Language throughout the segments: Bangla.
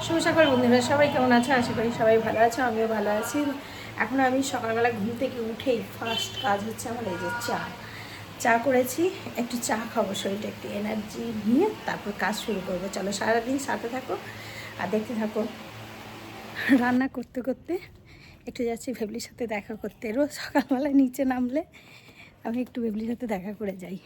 শুভ সকাল বন্ধুরা, সবাই কেমন আছে? আশা করি সবাই ভালো আছে, আমিও ভালো আছি। এখন আমি সকালবেলা ঘুম থেকে উঠেই ফার্স্ট কাজ হচ্ছে আমার এই যে চা করেছি। একটু চা খাবো, শরীরটা একটু এনার্জি নিয়ে তারপর কাজ শুরু করবো। চলো সারাদিন সাথে থাকো আর দেখতে থাকো। রান্না করতে করতে একটু যাচ্ছি ভেবলির সাথে দেখা করতে। রোজ সকালবেলায় নিচে নামলে আমি একটু ভেবলির সাথে দেখা করে যাই।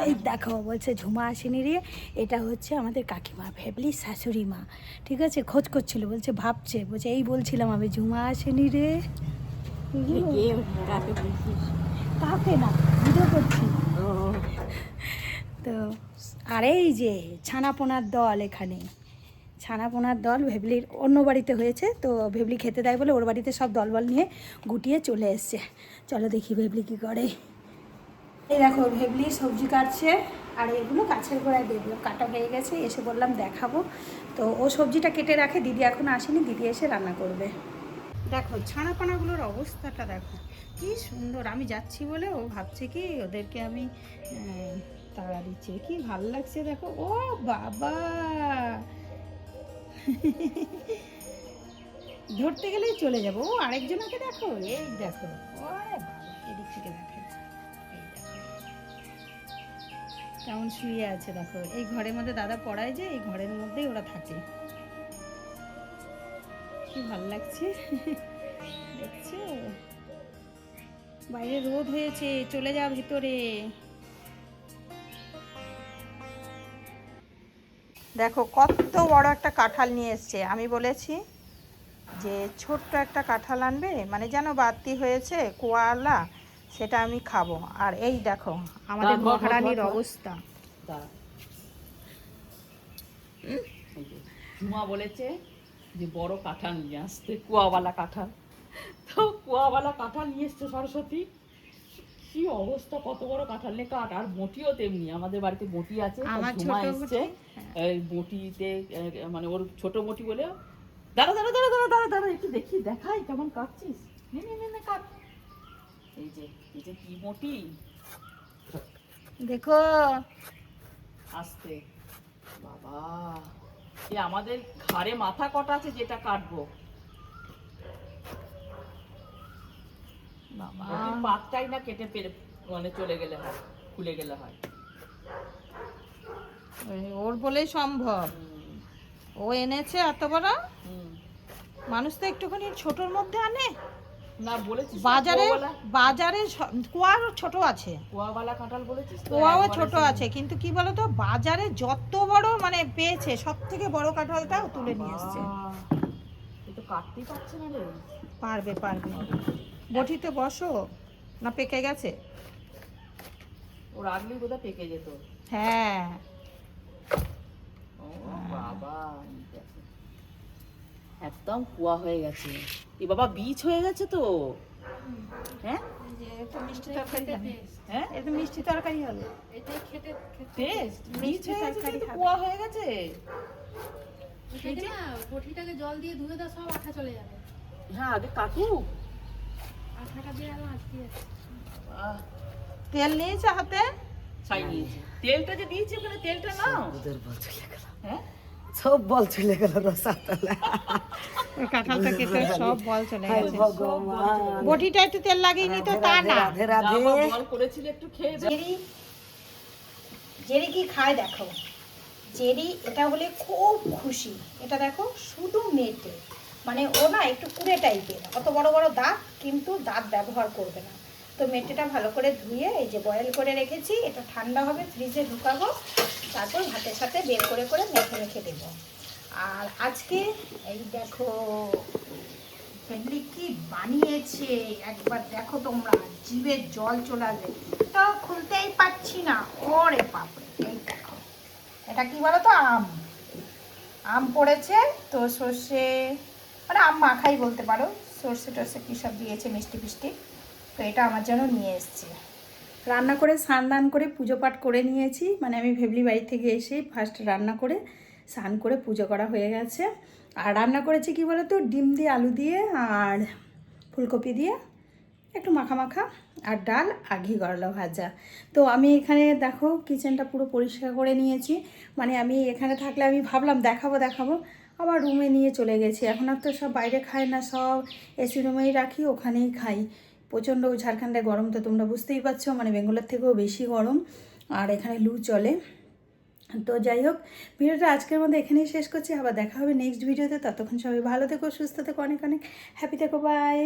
এই দেখো, বলছে ঝুমা আসেনি রে। এটা হচ্ছে আমাদের কাকিমা, ভেবলির শাশুড়ি মা। ঠিক আছে, খোঁজ করছিল, বলছে ভাবছে, বলছে এই বলছিলাম আমি ঝুমা আসেনি রে। কাকে না, ভিডিও করছি তো। আর এই যে ছানাপোনার দল, এখানে ছানাপোনার দল ভেবলির অন্য বাড়িতে হয়েছে, তো ভেবলি খেতে দেয় বলে ওর বাড়িতে সব দলবল নিয়ে গুটিয়ে চলে এসছে। চলো দেখি ভেবলি কী করে। এই দেখো ভেবলি সবজি কাটছে, আর এগুলো গাছের গোড়ায় দেবো, কাটা হয়ে গেছে, এসে বললাম দেখাবো। তো ও সবজিটা কেটে রাখে, দিদি এখন আসেনি, দিদি এসে রান্না করবে। দেখো ছানাপানাগুলোর অবস্থাটা দেখো কি সুন্দর। আমি যাচ্ছি বলে ও ভাবছে কি ওদেরকে আমি তাড়া দিচ্ছি, কি ভাল লাগছে দেখো। ও বাবা, ধরতে গেলেই চলে যাবো। ও আরেকজনকে দেখো, এই দেখো, ওরে বাবা, এদিক থেকে দেখো, এই দেখো কেমন শুয়ে আছে দেখো। এই ঘরের মধ্যে দাদা পড়ায়, যে এই ঘরের মধ্যেই ওরা থাকে। কি ভাল লাগছে দেখছো। বাইরে রোদ হয়েছে, চলে যা ভিতরে। দেখো কত বড় একটা কাঁঠাল নিয়ে এসছে। আমি বলেছি যে ছোট্ট একটা কাঁঠাল আনবে, মানে যেন বাড়তি হয়েছে কোয়ালা, সেটা আমি খাবো। আর এই দেখো আমাদের মহারানীর অবস্থা। ঝুমা বলেছে যে বড় কাঁঠাল নিয়ে আসতে, কুয়াওয়ালা কাঁঠাল। তো কুয়াওয়ালা কাঁঠাল নিয়ে এসছে সরস্বতী। কি অবস্থা, কত বড় কাঁঠাল নিয়ে কাঠ। আর বটিও তেমনি, আমাদের বাড়িতে বটি আছে, আমার ঝুমা ছোট এসছে বটি, এই বটিতে, মানে ওর ছোট বটি বলে। দাঁড়া দাঁড়া দাঁড়া দাঁড়া দাঁড়া দাঁড়া, একটু দেখি, দেখাই কেমন কাটছিস। নে নে নে নে কাট। এই যে কি বটি, দেখো আস্তে। বাবা, এ আমাদের ঘাড়ে মাথা কটা আছে যেটা কাটবো। বাবা, পাতটাই না কেটে মানে চলে গেলে হয়, খুলে গেলে হয়। ওর বলেই সম্ভব। ও এনেছে এত বড়, মানুষ তো একটুখানি ছোটর মধ্যে আনে না, বলেছিস বাজারে। বাজারে কুয়ার ছোট আছে, কুয়াওয়ালা কাঁঠাল বলেছিস তো, কুয়াও ছোট আছে, কিন্তু কি বলতো বাজারে যত বড় মানে পেয়েছে সব থেকে বড় কাঁঠালটা তুলে নিয়ে এসছে। এ তো কাটতেই পারছে না রে। পারবে পারবে, বটিতে বসো না, পেকে গেছে। ওর আগলেই বোধহয় পেকে যেত। হ্যাঁ, ও বাবা, একদম কুয়া হয়ে গেছে। এ বাবা, বীজ হয়ে গেছে তো। হ্যাঁ, মিষ্টি তরকারি হবে। হ্যাঁ, এটা মিষ্টি তরকারি হবে। টেস্ট বীজ মিষ্টি হয়ে গেছে, তরকারি কিন্তু হবে। কুয়া হয়ে গেছে। বটিটাকে জল দিয়ে ধুয়ে দাও, সব আঠা চলে যাবে। হ্যাঁ, আগে কাটুক। আঠাটা দিয়ে আরো আটকে যাচ্ছে। তেল নিয়েছে হাতে, ছাই নিয়েছি। তেলটা যে দিয়েছি ওখানে, তেলটা নাও। ওদের বল চলে গেল, হ্যাঁ, সব বল চলে গেল রসাতলা। কাঁঠালটা কেটে সব বল চলে হায় গেছে। ভগবান, বটিটা একটু তেল লাগিয়ে নিত, তা না। রাধে রাধে। যা মা বল করেছিল একটু খেয়ে দে। জেরি কি খায় দেখো। জেরি এটা হলে খুব খুশি। এটা দেখো শুধু মেটে, মানে ও না একটু কুড়ে টাইপের, অত বড় বড় দাঁত, কিন্তু দাঁত ব্যবহার করবে না। তো মেটেটা ভালো করে ধুয়ে এই যে বয়েল করে রেখেছি, এটা ঠান্ডা হবে, ফ্রিজে ঢুকাবো, তারপর ভাতের সাথে বের করে করে মেখে মেখে দেবো। আর আজকে এই দেখো ফ্যামিলি কি বানিয়েছে, একবার দেখো তোমরা, জিভের জল চলে আসবে। তো খুলতেই পারছি না, ওরে বাপরে। এই দেখো, এটা কি বলো তো, আম পড়েছে তো, সর্ষে মানে আম মাখাই বলতে পারো, সর্ষে টর্ষে কী সব দিয়েছে, মিষ্টি ফিষ্টি। তো এটা আমার জন্য নিয়ে এসছে। রান্না করে স্নান করে পুজো পাঠ করে নিয়েছি, মানে আমি ভেবলি বাড়ি থেকে এসে ফার্স্ট রান্না করে স্নান করে পুজো করা হয়ে গেছে। আর রান্না করেছি কি বলো তো, ডিম দিয়ে, আলু দিয়ে আর ফুলকপি দিয়ে একটু মাখা মাখা, আর ডাল আর ঘি গরলা ভাজা। তো আমি এখানে দেখো কিচেনটা পুরো পরিষ্কার করে নিয়েছি। মানে আমি এখানে থাকলে আমি ভাবলাম দেখাবো, আবার রুমে নিয়ে চলে গেছি। এখন আর তো সব বাইরে খাই না, সব এসি রুমেই রাখি, ওখানেই খাই। প্রচণ্ড ঝাড়খণ্ডে গরম তো তোমরা বুঝতেই পারছো, মানে বেঙ্গলের থেকেও বেশি গরম, আর এখানে লু চলে। তো যাই হোক, ভিডিওটা আজকের মধ্যে এখানেই শেষ করছি। আবার দেখা হবে নেক্সট ভিডিওতে। ততক্ষণ সবাই ভালো থেকো, সুস্থ থেকো, অনেক অনেক হ্যাপি থেকো, বাই।